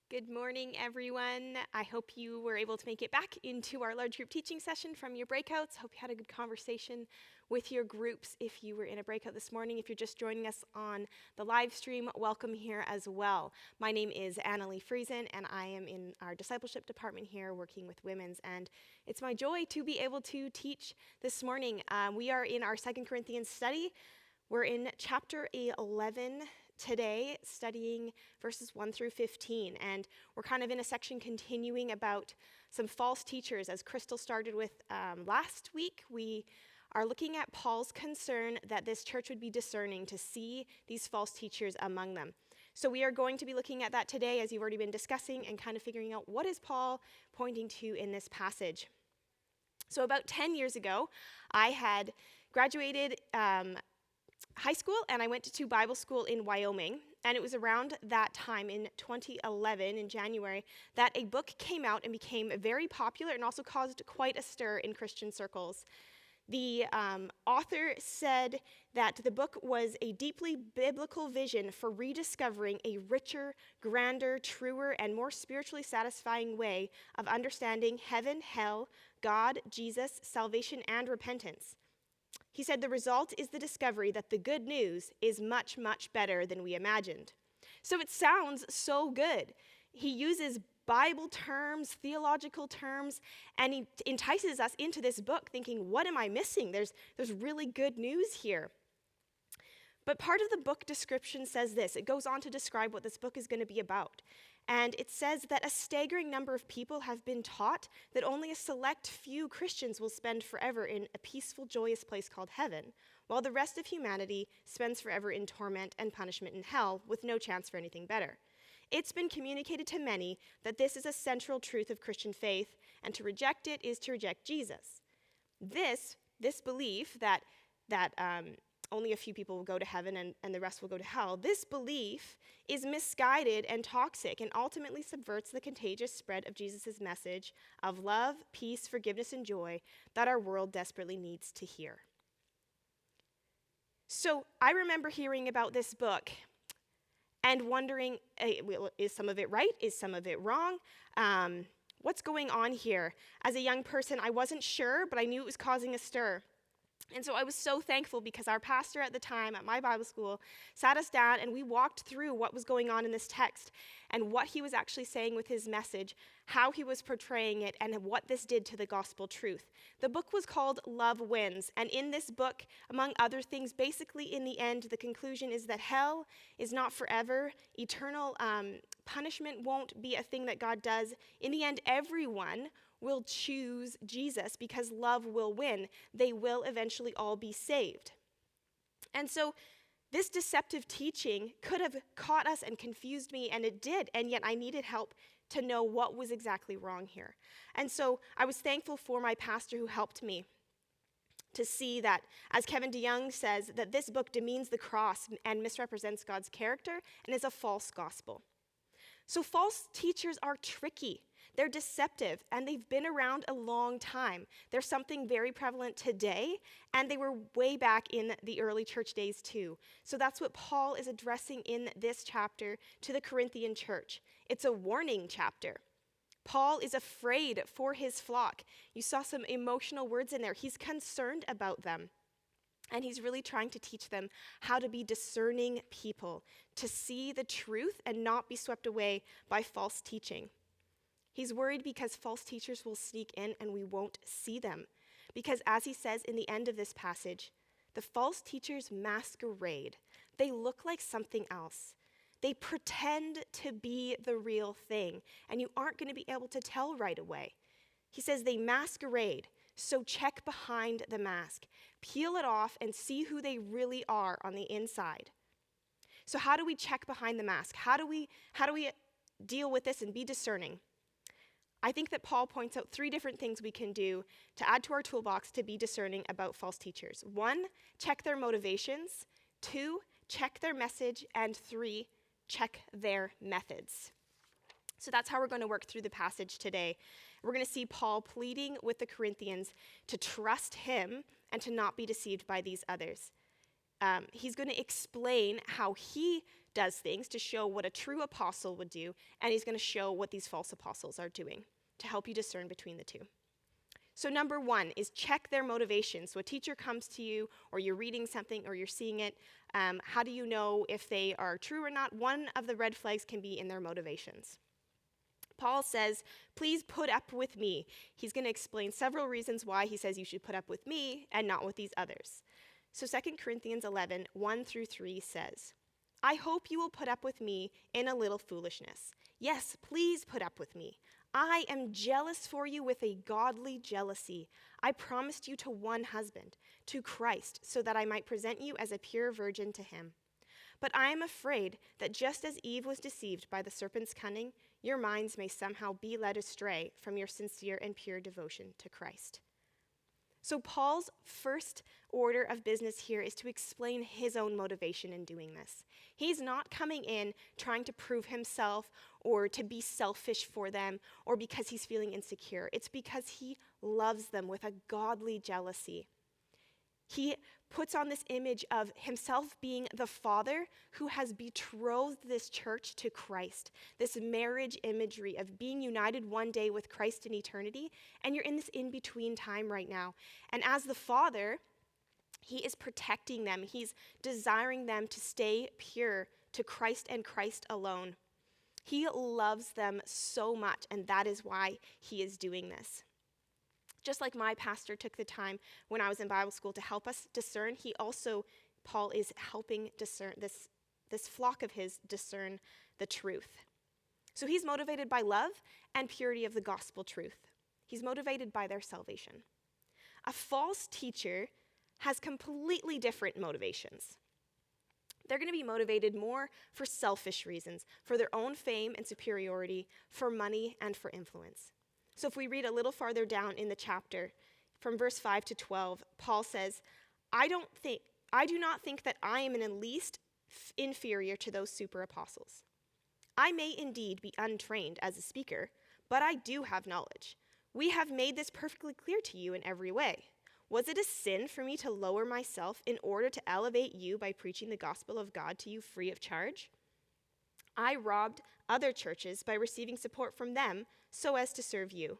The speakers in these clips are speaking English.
Good morning, everyone. I hope you were able to make it back into our large group teaching session from your breakouts. Hope you had a good conversation with your groups if you were in a breakout this morning. If you're just joining us on the live stream, welcome here as well. My name is Annalie Friesen, and I am in our discipleship department here working with women's, and it's my joy to be able to teach this morning. We are in our 2 Corinthians study. We're in chapter 11 today, studying verses 1 through 15, and we're kind of in a section continuing about some false teachers. As Crystal started with last week, we are looking at Paul's concern that this church would be discerning to see these false teachers among them. So we are going to be looking at that today, as you've already been discussing, and kind of figuring out what is Paul pointing to in this passage. So about 10 years ago, I had graduated high school, and I went to Bible school in Wyoming, and it was around that time in 2011, in January, that a book came out and became very popular and also caused quite a stir in Christian circles. The author said that the book was a deeply biblical vision for rediscovering a richer, grander, truer, and more spiritually satisfying way of understanding heaven, hell, God, Jesus, salvation, and repentance. He said the result is the discovery that the good news is much, much better than we imagined. So it sounds so good. He uses Bible terms, theological terms, and he entices us into this book thinking, what am I missing? There's really good news here. But part of the book description says this. It goes on to describe what this book is going to be about. And it says that a staggering number of people have been taught that only a select few Christians will spend forever in a peaceful, joyous place called heaven, while the rest of humanity spends forever in torment and punishment in hell with no chance for anything better. It's been communicated to many that this is a central truth of Christian faith, and to reject it is to reject Jesus. This belief that only a few people will go to heaven and the rest will go to hell, this belief is misguided and toxic and ultimately subverts the contagious spread of Jesus' message of love, peace, forgiveness, and joy that our world desperately needs to hear. So I remember hearing about this book and wondering, is some of it right? Is some of it wrong? What's going on here? As a young person, I wasn't sure, but I knew it was causing a stir. And so I was so thankful because our pastor at the time at my Bible school sat us down and we walked through what was going on in this text and what he was actually saying with his message, how he was portraying it, and what this did to the gospel truth. The book was called Love Wins, and in this book, among other things, basically in the end, the conclusion is that hell is not forever. Eternal punishment won't be a thing that God does. In the end, everyone will choose Jesus because love will win. They will eventually all be saved. And so this deceptive teaching could have caught us and confused me, and it did, and yet I needed help to know what was exactly wrong here. And so I was thankful for my pastor who helped me to see that, as Kevin DeYoung says, that this book demeans the cross and misrepresents God's character and is a false gospel. So false teachers are tricky. They're deceptive, and they've been around a long time. They're something very prevalent today, and they were way back in the early church days too. So that's what Paul is addressing in this chapter to the Corinthian church. It's a warning chapter. Paul is afraid for his flock. You saw some emotional words in there. He's concerned about them. And he's really trying to teach them how to be discerning people, to see the truth and not be swept away by false teaching. He's worried because false teachers will sneak in and we won't see them. Because as he says in the end of this passage, the false teachers masquerade. They look like something else. They pretend to be the real thing, and you aren't going to be able to tell right away. He says they masquerade, so check behind the mask. Peel it off and see who they really are on the inside. So how do we check behind the mask? How do we deal with this and be discerning? I think that Paul points out 3 different things we can do to add to our toolbox to be discerning about false teachers. 1, check their motivations. 2, check their message. And 3, check their methods. So that's how we're going to work through the passage today. We're going to see Paul pleading with the Corinthians to trust him and to not be deceived by these others. He's going to explain how he does things to show what a true apostle would do, and he's going to show what these false apostles are doing to help you discern between the two. So number one is check their motivations. So a teacher comes to you, or you're reading something, or you're seeing it. How do you know if they are true or not? One of the red flags can be in their motivations. Paul says, please put up with me. He's going to explain several reasons why he says you should put up with me and not with these others. So 2 Corinthians 11, 1-3 says, I hope you will put up with me in a little foolishness. Yes, please put up with me. I am jealous for you with a godly jealousy. I promised you to one husband, to Christ, so that I might present you as a pure virgin to him. But I am afraid that just as Eve was deceived by the serpent's cunning, your minds may somehow be led astray from your sincere and pure devotion to Christ. So Paul's first order of business here is to explain his own motivation in doing this. He's not coming in trying to prove himself or to be selfish for them or because he's feeling insecure. It's because he loves them with a godly jealousy. He puts on this image of himself being the father who has betrothed this church to Christ, this marriage imagery of being united one day with Christ in eternity, and you're in this in-between time right now. And as the father, he is protecting them. He's desiring them to stay pure to Christ and Christ alone. He loves them so much, and that is why he is doing this. Just like my pastor took the time when I was in Bible school to help us discern, Paul is helping discern this flock of his discern the truth. So he's motivated by love and purity of the gospel truth. He's motivated by their salvation. A false teacher has completely different motivations. They're going to be motivated more for selfish reasons, for their own fame and superiority, for money and for influence. So if we read a little farther down in the chapter, from verse 5-12, Paul says, I do not think that I am in the least inferior to those super apostles. I may indeed be untrained as a speaker, but I do have knowledge. We have made this perfectly clear to you in every way. Was it a sin for me to lower myself in order to elevate you by preaching the gospel of God to you free of charge? I robbed other churches by receiving support from them so as to serve you.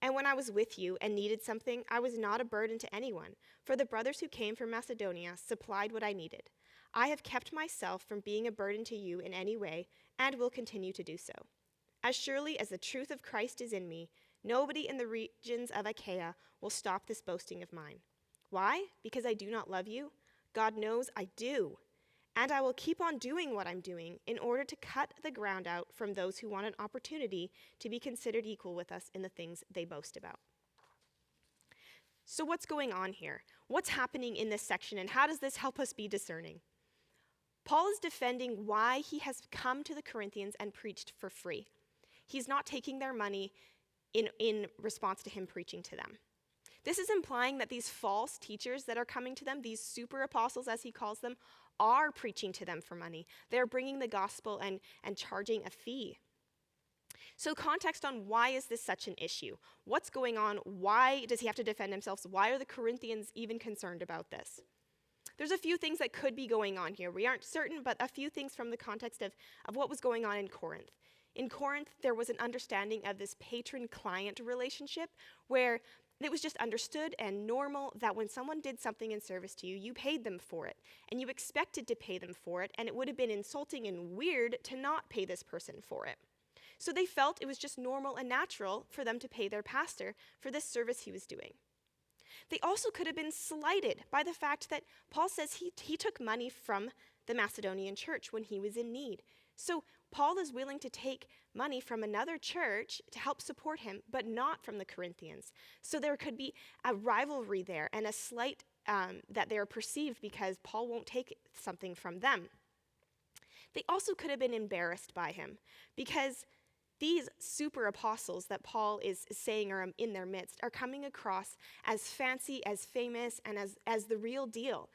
And when I was with you and needed something, I was not a burden to anyone, for the brothers who came from Macedonia supplied what I needed. I have kept myself from being a burden to you in any way and will continue to do so. As surely as the truth of Christ is in me, nobody in the regions of Achaia will stop this boasting of mine. Why? Because I do not love you? God knows I do. And I will keep on doing what I'm doing in order to cut the ground out from those who want an opportunity to be considered equal with us in the things they boast about. So what's going on here? What's happening in this section, and how does this help us be discerning? Paul is defending why he has come to the Corinthians and preached for free. He's not taking their money in response to him preaching to them. This is implying that these false teachers that are coming to them, these super apostles as he calls them, are preaching to them for money. They're bringing the gospel and charging a fee. So context on why is this such an issue? What's going on? Why does he have to defend himself? Why are the Corinthians even concerned about this? There's a few things that could be going on here. We aren't certain, but a few things from the context of what was going on in Corinth. In Corinth, there was an understanding of this patron-client relationship where it was just understood and normal that when someone did something in service to you, you paid them for it, and you expected to pay them for it, and it would have been insulting and weird to not pay this person for it. So they felt it was just normal and natural for them to pay their pastor for this service he was doing. They also could have been slighted by the fact that Paul says he took money from the Macedonian church when he was in need. So Paul is willing to take money from another church to help support him, but not from the Corinthians. So there could be a rivalry there and a slight that they're perceived because Paul won't take something from them. They also could have been embarrassed by him because these super apostles that Paul is saying are in their midst are coming across as fancy, as famous, and as the real deal.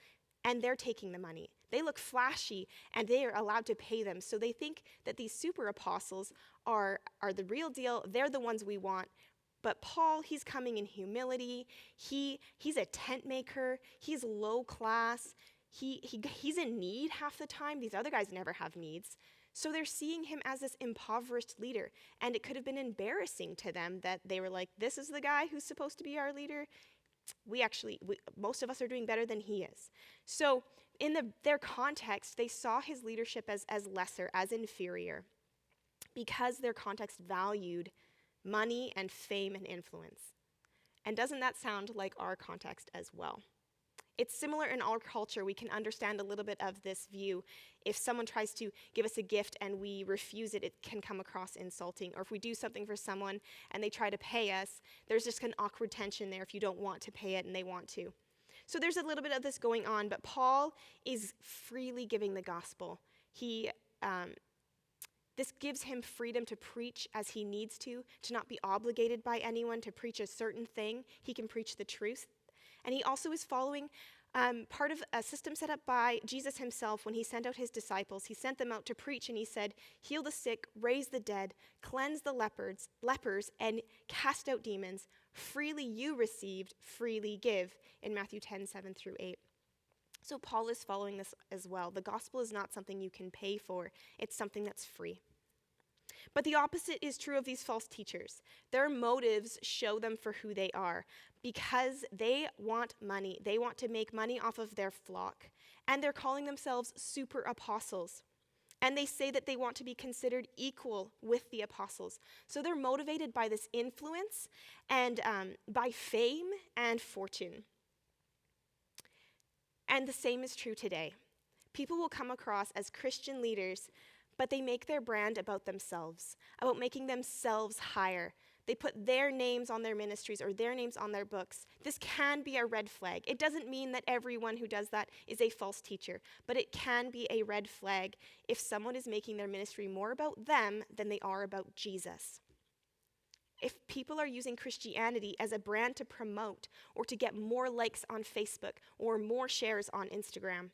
And they're taking the money. They look flashy, and they are allowed to pay them. So they think that these super apostles are the real deal. They're the ones we want. But Paul, he's coming in humility. He's a tent maker. He's low class. He's in need half the time. These other guys never have needs. So they're seeing him as this impoverished leader. And it could have been embarrassing to them that they were like, this is the guy who's supposed to be our leader. Most of us are doing better than he is. So in their context, they saw his leadership as lesser, as inferior, because their context valued money and fame and influence. And doesn't that sound like our context as well? It's similar in our culture. We can understand a little bit of this view. If someone tries to give us a gift and we refuse it, it can come across insulting. Or if we do something for someone and they try to pay us, there's just an awkward tension there if you don't want to pay it and they want to. So there's a little bit of this going on, but Paul is freely giving the gospel. This gives him freedom to preach as he needs to not be obligated by anyone to preach a certain thing. He can preach the truth. And he also is following part of a system set up by Jesus himself when he sent out his disciples. He sent them out to preach, and he said, heal the sick, raise the dead, cleanse the lepers, and cast out demons. Freely you received, freely give, in Matthew 10:7-8. So Paul is following this as well. The gospel is not something you can pay for. It's something that's free. But the opposite is true of these false teachers. Their motives show them for who they are because they want money. They want to make money off of their flock. And they're calling themselves super apostles. And they say that they want to be considered equal with the apostles. So they're motivated by this influence and by fame and fortune. And the same is true today. People will come across as Christian leaders, but they make their brand about themselves, about making themselves higher. They put their names on their ministries or their names on their books. This can be a red flag. It doesn't mean that everyone who does that is a false teacher, but it can be a red flag if someone is making their ministry more about them than they are about Jesus. If people are using Christianity as a brand to promote or to get more likes on Facebook or more shares on Instagram.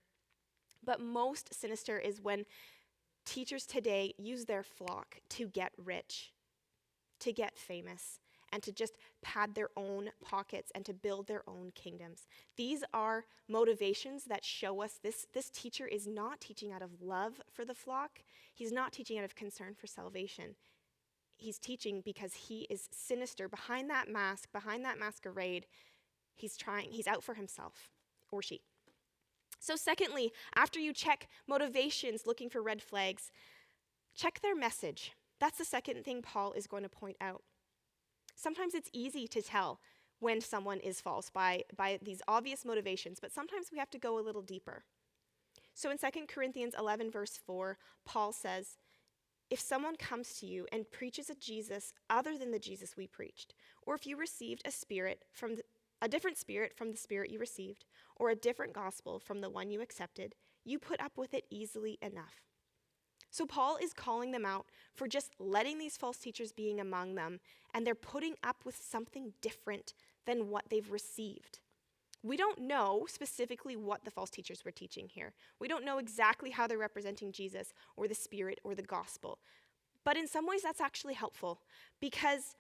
But most sinister is when teachers today use their flock to get rich, to get famous, and to just pad their own pockets and to build their own kingdoms. These are motivations that show us this teacher is not teaching out of love for the flock. He's not teaching out of concern for salvation. He's teaching because he is sinister. Behind that mask, behind that masquerade, he's out for himself, or she. So secondly, after you check motivations looking for red flags, check their message. That's the second thing Paul is going to point out. Sometimes it's easy to tell when someone is false by these obvious motivations, but sometimes we have to go a little deeper. So in 2 Corinthians 11, verse 4, Paul says, if someone comes to you and preaches a Jesus other than the Jesus we preached, or if you received a different spirit from the spirit you received, or a different gospel from the one you accepted, you put up with it easily enough. So Paul is calling them out for just letting these false teachers being among them, and they're putting up with something different than what they've received. We don't know specifically what the false teachers were teaching here. We don't know exactly how they're representing Jesus or the Spirit or the gospel. But in some ways, that's actually helpful because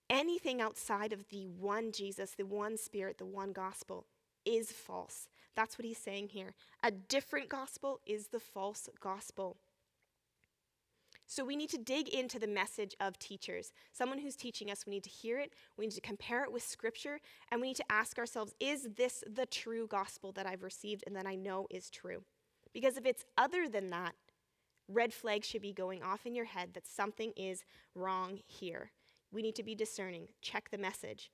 anything outside of the one Jesus, the one Spirit, the one gospel is false. That's what he's saying here. A different gospel is the false gospel. So we need to dig into the message of teachers. Someone who's teaching us, we need to hear it, we need to compare it with Scripture, and we need to ask ourselves, is this the true gospel that I've received and that I know is true? Because if it's other than that, red flags should be going off in your head that something is wrong here. We need to be discerning. Check the message.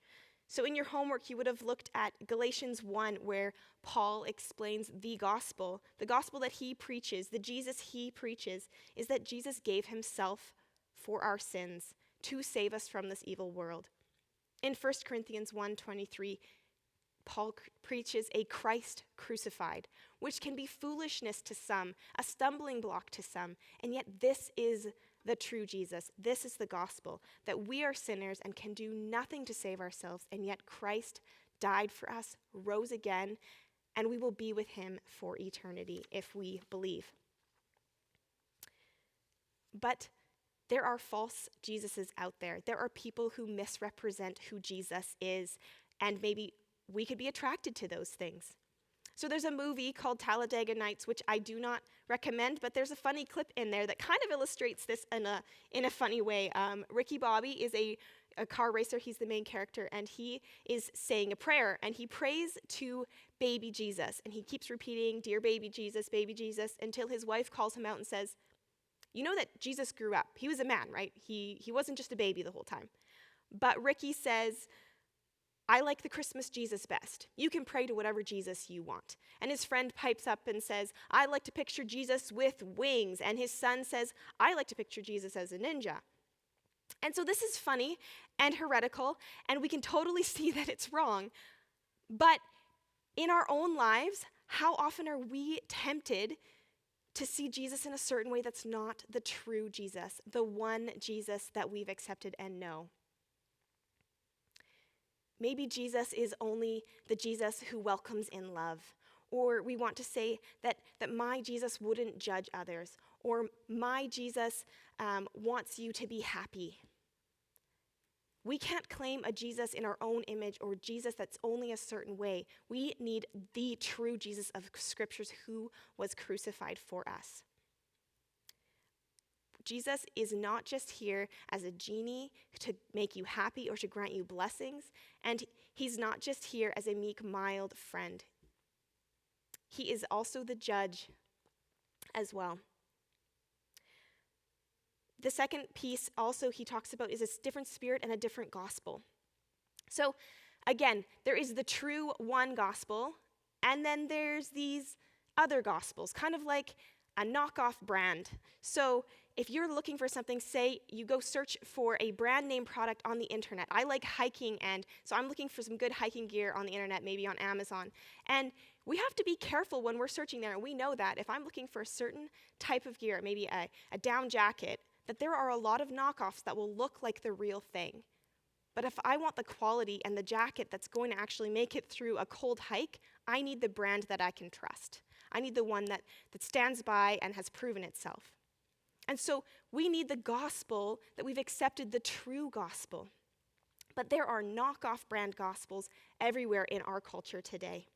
So in your homework, you would have looked at Galatians 1, where Paul explains the gospel that he preaches, the Jesus he preaches, is that Jesus gave himself for our sins to save us from this evil world. In 1 Corinthians 1:23, Paul preaches a Christ crucified, which can be foolishness to some, a stumbling block to some, and yet this is the true Jesus. This is the gospel, that we are sinners and can do nothing to save ourselves, and yet Christ died for us, rose again, and we will be with him for eternity if we believe. But there are false Jesuses out there. There are people who misrepresent who Jesus is, and maybe we could be attracted to those things. So there's a movie called Talladega Nights, which I do not recommend, but there's a funny clip in there that kind of illustrates this in a funny way. Ricky Bobby is a car racer. He's the main character, and he is saying a prayer, and he prays to baby Jesus, and he keeps repeating, "Dear baby Jesus," until his wife calls him out and says, "You know that Jesus grew up. He was a man, right? He wasn't just a baby the whole time." But Ricky says, "I like the Christmas Jesus best. You can pray to whatever Jesus you want." And his friend pipes up and says, "I like to picture Jesus with wings." And his son says, "I like to picture Jesus as a ninja." And so this is funny and heretical, and we can totally see that it's wrong. But in our own lives, how often are we tempted to see Jesus in a certain way that's not the true Jesus, the one Jesus that we've accepted and know? Maybe Jesus is only the Jesus who welcomes in love. Or we want to say that my Jesus wouldn't judge others. Or my Jesus wants you to be happy. We can't claim a Jesus in our own image or Jesus that's only a certain way. We need the true Jesus of Scriptures who was crucified for us. Jesus is not just here as a genie to make you happy or to grant you blessings, and he's not just here as a meek, mild friend. He is also the judge as well. The second piece also he talks about is a different spirit and a different gospel. So again, there is the true one gospel, and then there's these other gospels, kind of like a knockoff brand. So if you're looking for something, say you go search for a brand name product on the internet. I like hiking, and so I'm looking for some good hiking gear on the internet, maybe on Amazon. And we have to be careful when we're searching there, and we know that if I'm looking for a certain type of gear, maybe a down jacket, that there are a lot of knockoffs that will look like the real thing. But if I want the quality and the jacket that's going to actually make it through a cold hike, I need the brand that I can trust. I need the one that stands by and has proven itself. And so we need the gospel, that we've accepted the true gospel. But there are knockoff brand gospels everywhere in our culture today.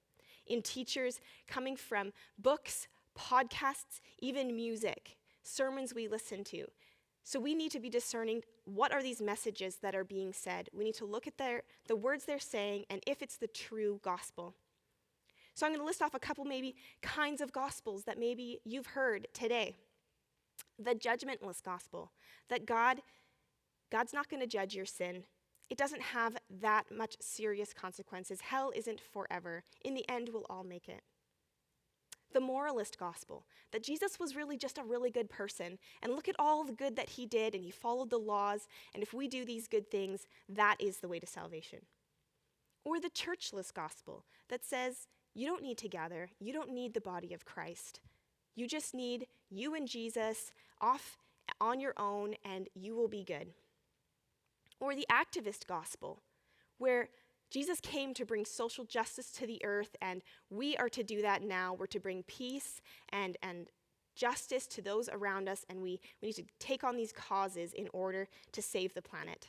In teachers coming from books, podcasts, even music, sermons we listen to. So we need to be discerning, what are these messages that are being said? We need to look at the words they're saying and if it's the true gospel. So I'm going to list off a couple maybe kinds of gospels that maybe you've heard today. The judgmentless gospel, that God's not going to judge your sin. It doesn't have that much serious consequences. Hell isn't forever. In the end, we'll all make it. The moralist gospel, that Jesus was really just a really good person, and look at all the good that he did, and he followed the laws, and if we do these good things, that is the way to salvation. Or the churchless gospel, that says you don't need to gather, you don't need the body of Christ. You just need you and Jesus off on your own, and you will be good. Or the activist gospel, where Jesus came to bring social justice to the earth, and we are to do that now. We're to bring peace and justice to those around us, and we need to take on these causes in order to save the planet.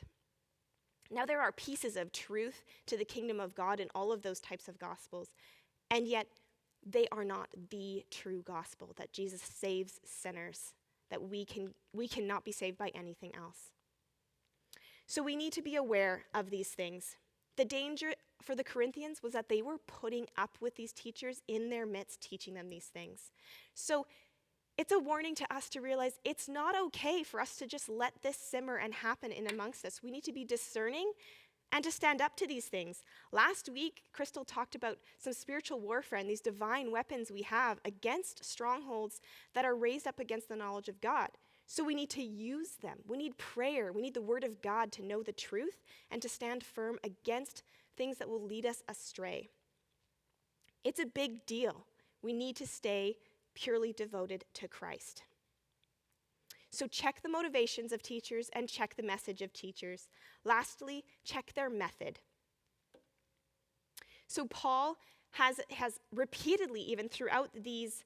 Now, there are pieces of truth to the kingdom of God in all of those types of gospels, and yet they are not the true gospel, that Jesus saves sinners, that we cannot be saved by anything else. So we need to be aware of these things. The danger for the Corinthians was that they were putting up with these teachers in their midst, teaching them these things. So it's a warning to us to realize it's not okay for us to just let this simmer and happen in amongst us. We need to be discerning and to stand up to these things. Last week, Crystal talked about some spiritual warfare and these divine weapons we have against strongholds that are raised up against the knowledge of God. So we need to use them. We need prayer. We need the word of God to know the truth and to stand firm against things that will lead us astray. It's a big deal. We need to stay purely devoted to Christ. So check the motivations of teachers and check the message of teachers. Lastly, check their method. So Paul has repeatedly, even throughout these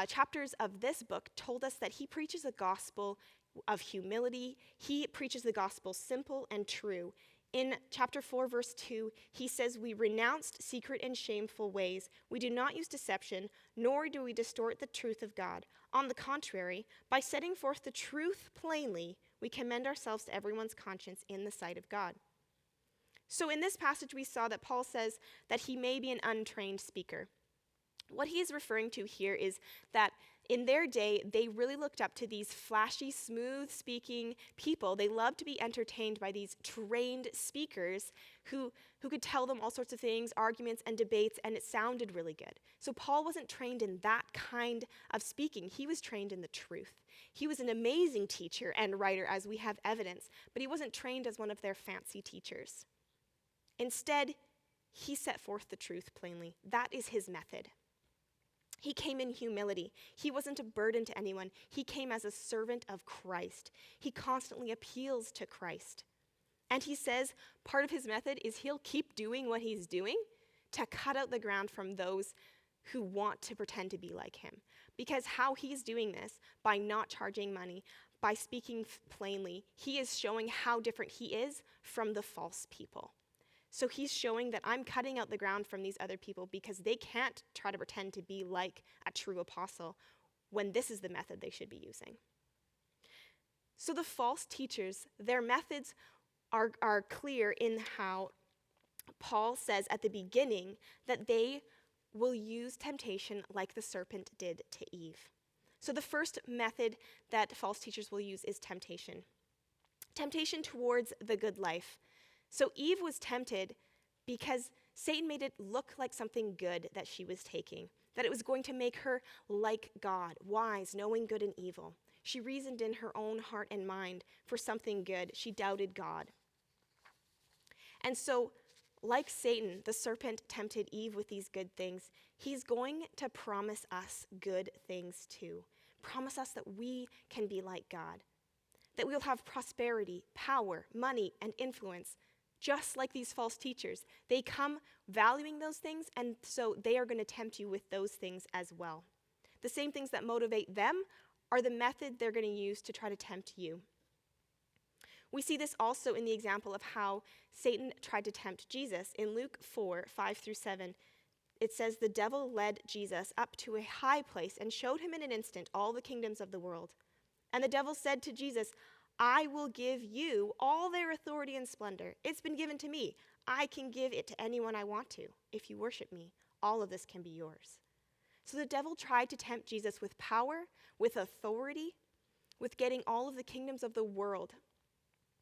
chapters of this book, told us that he preaches a gospel of humility. He preaches the gospel simple and true In chapter 4, verse 2, he says, "We renounced secret and shameful ways. We do not use deception, nor do we distort the truth of God. On the contrary, by setting forth the truth plainly, we commend ourselves to everyone's conscience in the sight of God." So in this passage, we saw that Paul says that he may be an untrained speaker. What he is referring to here is that in their day, they really looked up to these flashy, smooth-speaking people. They loved to be entertained by these trained speakers who could tell them all sorts of things, arguments and debates, and it sounded really good. So Paul wasn't trained in that kind of speaking. He was trained in the truth. He was an amazing teacher and writer, as we have evidence, but he wasn't trained as one of their fancy teachers. Instead, he set forth the truth plainly. That is his method. He came in humility. He wasn't a burden to anyone. He came as a servant of Christ. He constantly appeals to Christ. And he says part of his method is he'll keep doing what he's doing to cut out the ground from those who want to pretend to be like him. Because how he's doing this, by not charging money, by speaking plainly, he is showing how different he is from the false people. So he's showing that I'm cutting out the ground from these other people because they can't try to pretend to be like a true apostle when this is the method they should be using. So the false teachers, their methods are clear in how Paul says at the beginning that they will use temptation like the serpent did to Eve. So the first method that false teachers will use is temptation. Temptation towards the good life. So Eve was tempted because Satan made it look like something good that she was taking, that it was going to make her like God, wise, knowing good and evil. She reasoned in her own heart and mind for something good. She doubted God. And so, like Satan, the serpent tempted Eve with these good things. He's going to promise us good things too. Promise us that we can be like God, that we'll have prosperity, power, money, and influence, just like these false teachers. They come valuing those things, and so they are going to tempt you with those things as well. The same things that motivate them are the method they're going to use to try to tempt you. We see this also in the example of how Satan tried to tempt Jesus. In Luke 4, 5-7, it says, "The devil led Jesus up to a high place and showed him in an instant all the kingdoms of the world. And the devil said to Jesus, 'I will give you all their authority and splendor. It's been given to me. I can give it to anyone I want to. If you worship me, all of this can be yours.'" So the devil tried to tempt Jesus with power, with authority, with getting all of the kingdoms of the world,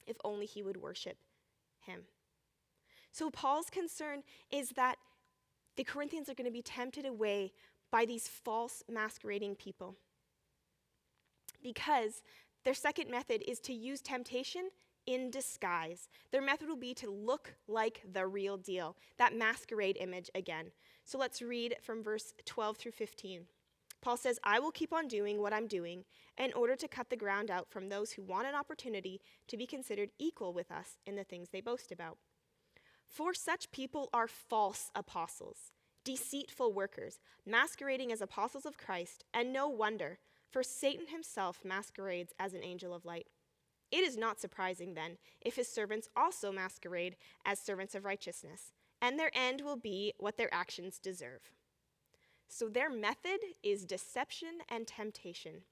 if only he would worship him. So Paul's concern is that the Corinthians are going to be tempted away by these false masquerading people, because their second method is to use temptation in disguise. Their method will be to look like the real deal, that masquerade image again. So let's read from verse 12-15. Paul says, "I will keep on doing what I'm doing in order to cut the ground out from those who want an opportunity to be considered equal with us in the things they boast about. For such people are false apostles, deceitful workers, masquerading as apostles of Christ, and no wonder, for Satan himself masquerades as an angel of light. It is not surprising, then, if his servants also masquerade as servants of righteousness, and their end will be what their actions deserve." So their method is deception and temptation.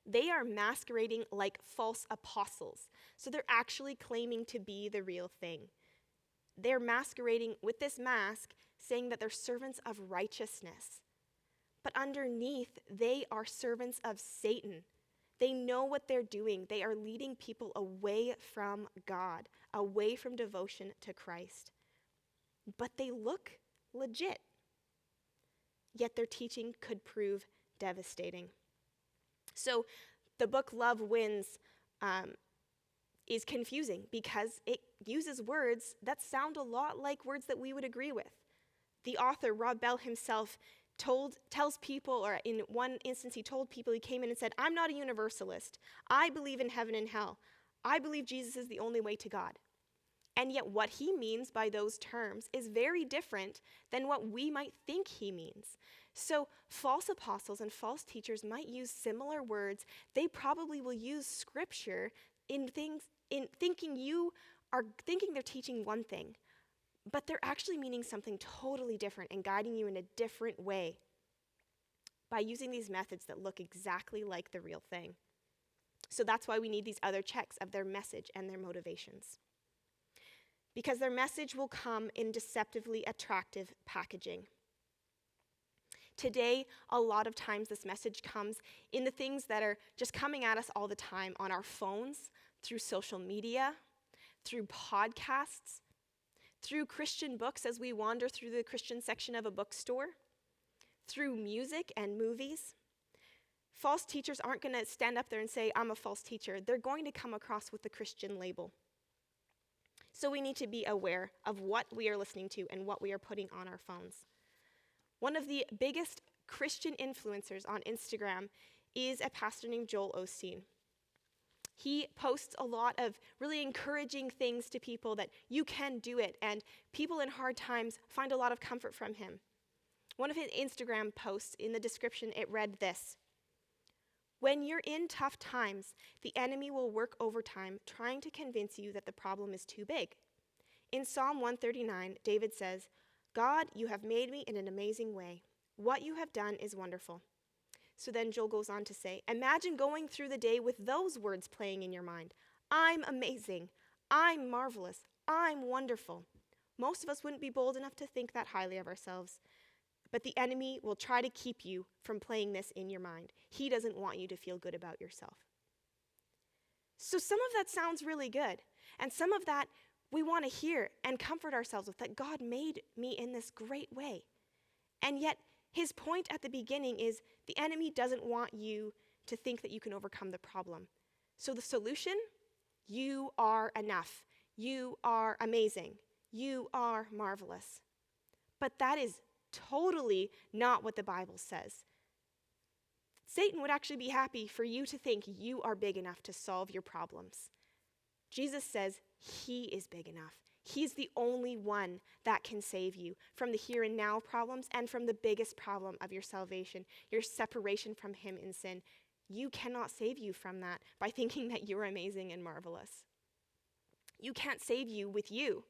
They are masquerading like false apostles, so they're actually claiming to be the real thing. They're masquerading with this mask, saying that they're servants of righteousness. But underneath, they are servants of Satan. They know what they're doing. They are leading people away from God, away from devotion to Christ. But they look legit. Yet their teaching could prove devastating. So the book Love Wins is confusing because it uses words that sound a lot like words that we would agree with. The author, Rob Bell himself, tells people, or in one instance he told people, he came in and said, "I'm not a universalist. I believe in heaven and hell. I believe Jesus is the only way to God." And yet what he means by those terms is very different than what we might think he means. So false apostles and false teachers might use similar words. They probably will use scripture in thinking you are thinking they're teaching one thing, but they're actually meaning something totally different and guiding you in a different way by using these methods that look exactly like the real thing. So that's why we need these other checks of their message and their motivations. Because their message will come in deceptively attractive packaging. Today, a lot of times this message comes in the things that are just coming at us all the time on our phones, through social media, through podcasts, through Christian books as we wander through the Christian section of a bookstore, through music and movies. False teachers aren't going to stand up there and say, I'm a false teacher. They're going to come across with the Christian label. So we need to be aware of what we are listening to and what we are putting on our phones. One of the biggest Christian influencers on Instagram is a pastor named Joel Osteen. He posts a lot of really encouraging things to people that you can do it, and people in hard times find a lot of comfort from him. One of his Instagram posts, in the description, it read this: "When you're in tough times, the enemy will work overtime trying to convince you that the problem is too big. In Psalm 139, David says, 'God, you have made me in an amazing way. What you have done is wonderful.'" So then Joel goes on to say, imagine going through the day with those words playing in your mind. I'm amazing. I'm marvelous. I'm wonderful. Most of us wouldn't be bold enough to think that highly of ourselves. But the enemy will try to keep you from playing this in your mind. He doesn't want you to feel good about yourself. So some of that sounds really good. And some of that we want to hear and comfort ourselves with, that God made me in this great way. And yet, his point at the beginning is the enemy doesn't want you to think that you can overcome the problem. So the solution, you are enough. You are amazing. You are marvelous. But that is totally not what the Bible says. Satan would actually be happy for you to think you are big enough to solve your problems. Jesus says he is big enough. He's the only one that can save you from the here and now problems and from the biggest problem of your salvation, your separation from him in sin. You cannot save you from that by thinking that you're amazing and marvelous. You can't save you with you,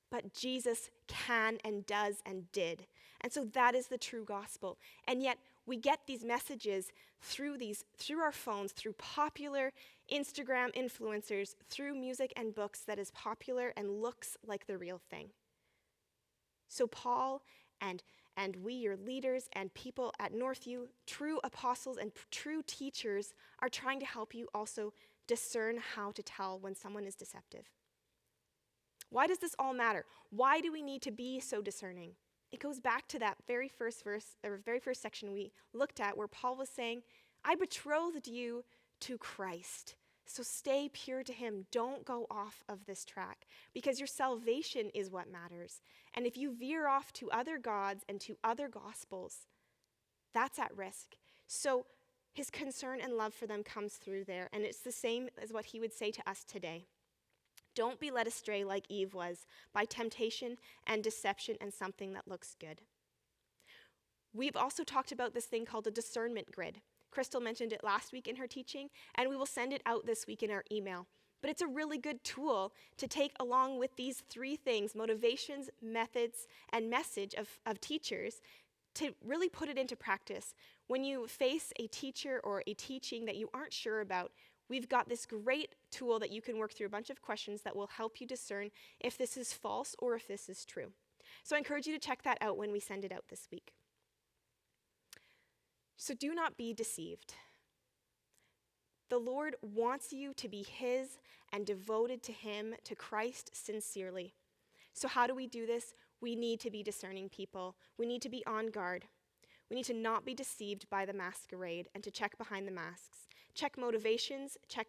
but Jesus can and does and did. And so that is the true gospel. And yet we get these messages through our phones, through popular Instagram influencers, through music and books that is popular and looks like the real thing. So Paul and we, your leaders and people at Northview, true apostles and true teachers, are trying to help you also discern how to tell when someone is deceptive. Why does this all matter? Why do we need to be so discerning? It goes back to that very first verse, or very first section we looked at, where Paul was saying, I betrothed you to Christ. So stay pure to him. Don't go off of this track, because your salvation is what matters. And if you veer off to other gods and to other gospels, that's at risk. So his concern and love for them comes through there. And it's the same as what he would say to us today. Don't be led astray like Eve was by temptation and deception and something that looks good. We've also talked about this thing called a discernment grid. Crystal mentioned it last week in her teaching, and we will send it out this week in our email. But it's a really good tool to take along with these three things: motivations, methods, and message of teachers, to really put it into practice. When you face a teacher or a teaching that you aren't sure about, we've got this great tool that you can work through a bunch of questions that will help you discern if this is false or if this is true. So I encourage you to check that out when we send it out this week. So do not be deceived. The Lord wants you to be his and devoted to him, to Christ sincerely. So how do we do this? We need to be discerning people. We need to be on guard. We need to not be deceived by the masquerade and to check behind the masks. Check motivations, check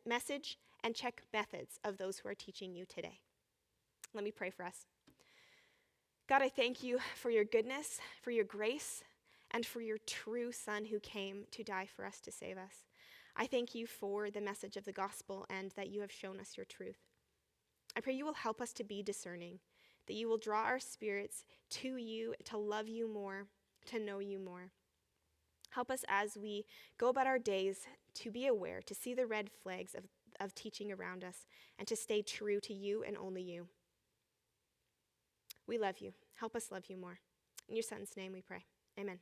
message, and check methods of those who are teaching you today. Let me pray for us. God, I thank you for your goodness, for your grace, and for your true Son who came to die for us to save us. I thank you for the message of the gospel and that you have shown us your truth. I pray you will help us to be discerning, that you will draw our spirits to you, to love you more, to know you more. Help us as we go about our days to be aware, to see the red flags of teaching around us and to stay true to you and only you. We love you. Help us love you more. In your Son's name we pray. Amen.